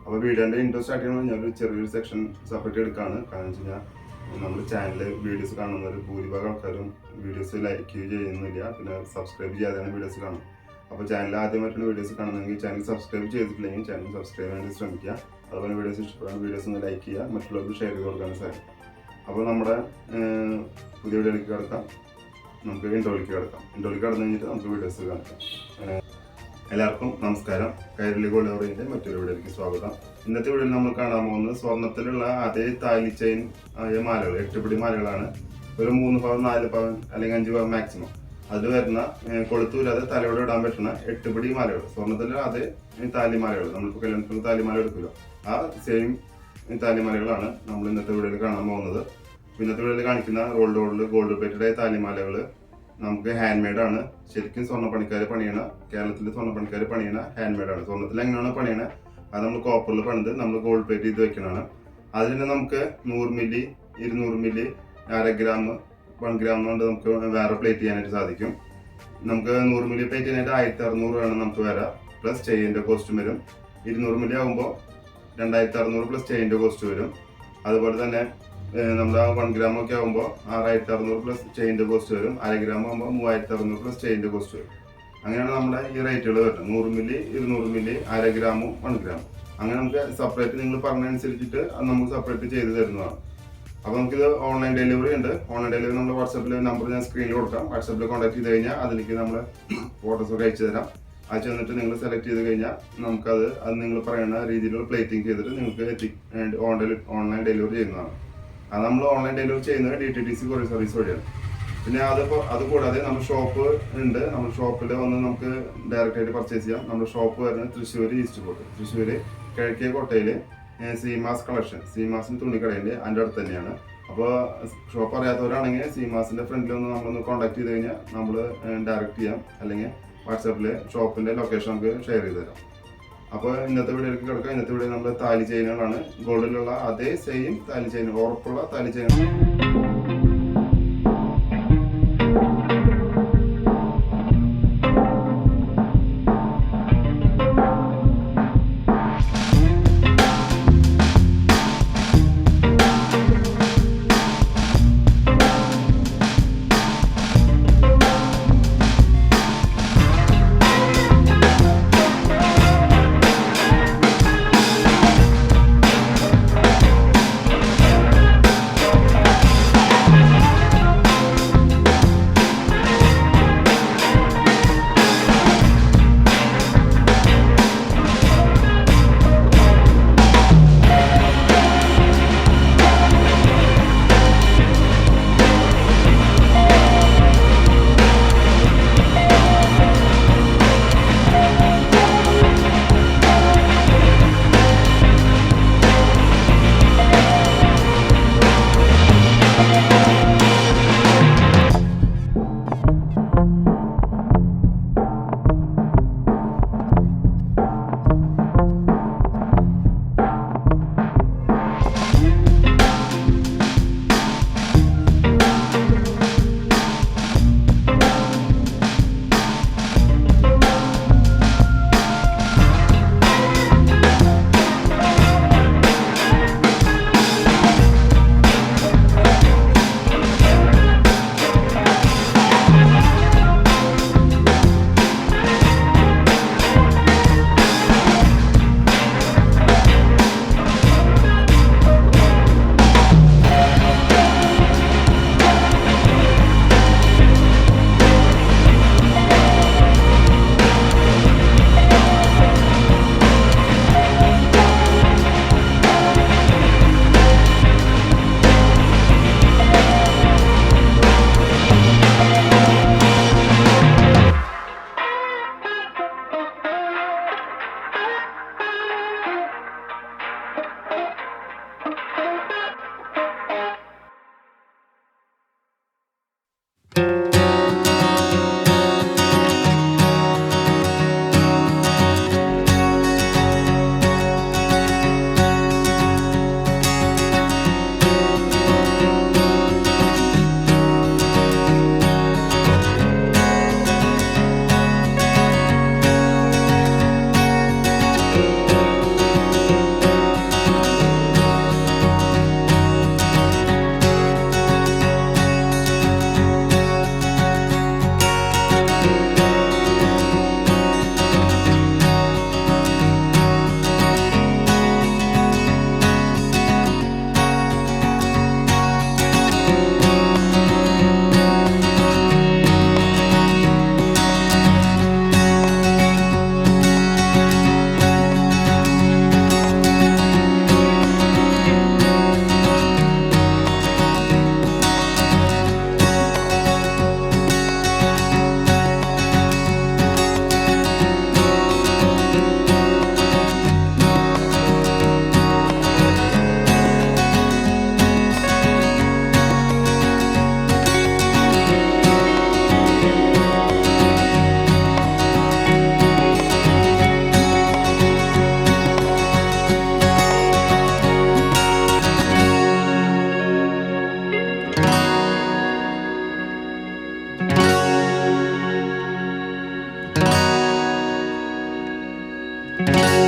അപ്പോൾ വീഡിയോൻ്റെ intro start ചെയ്യണമെങ്കിൽ ഞാനൊരു ചെറിയൊരു സെക്ഷൻ സെപ്പറേറ്റ് എടുക്കുകയാണ്. കാരണം വെച്ച് കഴിഞ്ഞാൽ നമ്മുടെ ചാനലിൽ വീഡിയോസ് കാണുന്നവർ ഭൂരിഭാഗം ആൾക്കാരും വീഡിയോസ് ലൈക്ക് ചെയ്യുന്നില്ല, പിന്നെ സബ്സ്ക്രൈബ് ചെയ്യാതെയാണ് വീഡിയോസ് കാണുന്നത്. അപ്പോൾ ചാനൽ ആദ്യമായിട്ടാണ് വീഡിയോസ് കാണുന്നതെങ്കിൽ ചാനൽ സബ്സ്ക്രൈബ് ചെയ്തിട്ടില്ലെങ്കിൽ ചാനൽ സബ്സ്ക്രൈബ് ചെയ്യാൻ ശ്രമിക്കുക. അതുപോലെ വീഡിയോസ് ഇഷ്ടപ്പെടുന്ന വീഡിയോസ് ഒന്ന് ലൈക്ക് ചെയ്യുക, മറ്റുള്ളവർക്ക് ഷെയർ ചെയ്ത് കൊടുക്കാൻ സാധിക്കും. അപ്പോൾ നമ്മുടെ പുതിയ വീഡിയോയിലേക്ക് കിടക്കാം. നമുക്ക് ഇൻട്രോയിലേക്ക് കടന്നു കഴിഞ്ഞിട്ട് നമുക്ക് വീഡിയോസ് കാണിക്കാം. എല്ലാവർക്കും നമസ്കാരം. കൈരളി ഗോൾഡ് ഓറിയൻ്റെ മറ്റൊരു വീഡിയോയിലേക്ക് സ്വാഗതം. ഇന്നത്തെ വീഡിയോയിൽ നമ്മൾ കാണാൻ പോകുന്നത് സ്വർണ്ണത്തിലുള്ള അതേ താലി ചെയിൻ ആയ മാലകൾ, 8 പിടി മാലകളാണ്. ഒരു 3 പവൻ 4 പവൻ അല്ലെങ്കിൽ 5 പവൻ മാക്സിമം അത് വരുന്ന കൊളുത്തൂരാതെ തലയോടെ ഇടാൻ പറ്റുന്ന 8 പിടി മാലകൾ, സ്വർണ്ണത്തിലുള്ള അതേ താലിമാലകൾ. നമ്മളിപ്പോൾ കല്യാണത്തിന് താലിമാല എടുക്കുമല്ലോ, ആ സെയിം താലിമാലകളാണ് നമ്മൾ ഇന്നത്തെ വീഡിയോയിൽ കാണാൻ പോകുന്നത്. ഇന്നത്തെ വീഡിയോയിൽ കാണിക്കുന്ന ഗോൾഡ് പ്ലേറ്റഡ് താലിമാലകൾ നമുക്ക് ഹാൻഡ് മെയ്ഡ് ആണ്. ശരിക്കും സ്വർണ്ണപ്പണിക്കാർ പണിയണ, കേരളത്തിലെ സ്വർണ്ണപ്പണിക്കാർ പണിയണ ഹാൻഡ് മെയ്ഡ് ആണ്. സ്വർണ്ണത്തിൽ എങ്ങനെയാണ് പണിയണ അത് നമ്മൾ കോപ്പറിൽ പണിത് നമ്മൾ ഗോൾഡ് പ്ലേറ്റ് ചെയ്ത് വെക്കണതാണ്. അതിൽ തന്നെ നമുക്ക് 100 മില്ലി 200 മില്ലി 1/2 ഗ്രാം 1 ഗ്രാം കൊണ്ട് നമുക്ക് വേറെ പ്ലേറ്റ് ചെയ്യാനായിട്ട് സാധിക്കും. നമുക്ക് 100 മില്ലി പ്ലേറ്റ് ചെയ്യാനായിട്ട് 1600 ആണ് നമുക്ക് വരാം, പ്ലസ് ചെയിൻ്റെ കോസ്റ്റ് വരും. 200 മില്ലി ആകുമ്പോൾ 2600 പ്ലസ് ചെയിൻ്റെ കോസ്റ്റ് വരും. അതുപോലെ തന്നെ നമ്മുടെ 1 ഗ്രാം ഒക്കെ ആകുമ്പോൾ 6600 പ്ലസ് ചെയിൻ്റെ കോസ്റ്റ് വരും. 1/2 ഗ്രാം ആകുമ്പോൾ 3600 പ്ലസ് ചെയിൻ്റെ കോസ്റ്റ് വരും. അങ്ങനെയാണ് നമ്മുടെ ഈ റേറ്റുകൾ വരുന്നത്. 100 മില്ലി 200 മില്ലി 1/2 ഗ്രാമും 1 ഗ്രാം. അങ്ങനെ നമുക്ക് സെപ്പറേറ്റ് നിങ്ങൾ പറഞ്ഞതനുസരിച്ചിട്ട് അത് നമുക്ക് സെപ്പറേറ്റ് ചെയ്ത് തരുന്നതാണ്. അപ്പോൾ നമുക്കിത് ഓൺലൈൻ ഡെലിവറി ഉണ്ട്. ഓൺലൈൻ ഡെലിവറി നമ്മുടെ വാട്സാപ്പിൽ നമ്പർ ഞാൻ സ്ക്രീനിൽ കൊടുക്കാം. വാട്സാപ്പിൽ കോൺടാക്ട് ചെയ്ത് കഴിഞ്ഞാൽ അതിലേക്ക് നമ്മൾ ഫോട്ടോസൊക്കെ അയച്ചു തരാം. അയച്ചു തന്നിട്ട് നിങ്ങൾ സെലക്ട് ചെയ്ത് കഴിഞ്ഞാൽ നമുക്കത് നിങ്ങൾ പറയുന്ന രീതിയിലുള്ള പ്ലേറ്റിംഗ് ചെയ്തിട്ട് നിങ്ങൾക്ക് ഓൺലൈൻ ഡെലിവറി ചെയ്യുന്നതാണ്. അത് നമ്മൾ ഓൺലൈൻ ഡെലിവറി ചെയ്യുന്നത് DTDC കൊറിയർ സർവീസ് വഴിയാണ്. പിന്നെ അതുകൂടാതെ നമ്മുടെ ഷോപ്പ് ഉണ്ട്. നമ്മുടെ ഷോപ്പിൽ വന്ന് നമുക്ക് ഡയറക്റ്റ് ആയിട്ട് പർച്ചേസ് ചെയ്യാം. നമ്മുടെ ഷോപ്പ് വരുന്നത് തൃശ്ശൂർ ഈസ്റ്റ് കോട്ട്, തൃശ്ശൂർ കിഴക്കേ കോട്ടയിൽ സീമാസ് കളക്ഷൻ, സീമാസിൻ്റെ തുണിക്കടയുണ്ട്, അതിൻ്റെ അടുത്ത് തന്നെയാണ്. അപ്പോൾ ഷോപ്പ് അറിയാത്തവരാണെങ്കിൽ സീമാസിൻ്റെ ഫ്രണ്ടിൽ ഒന്ന് നമ്മളൊന്ന് കോൺടാക്ട് ചെയ്ത് കഴിഞ്ഞാൽ നമ്മൾ ഡയറക്റ്റ് ചെയ്യാം, അല്ലെങ്കിൽ വാട്സാപ്പിൽ ഷോപ്പിൻ്റെ ലൊക്കേഷൻ നമുക്ക് ഷെയർ ചെയ്ത് തരാം. അപ്പോൾ ഇന്നത്തെ വീഡിയോയിലേക്ക് കിടക്കാം. ഇന്നത്തെ വീഡിയോ നമ്മുടെ താലി ചെയിനുകളാണ്. ഗോൾഡിലുള്ള അതേ സെയിം താലി ചെയിൻ, ഉറപ്പുള്ള താലി ചെയിൻ. Thank you.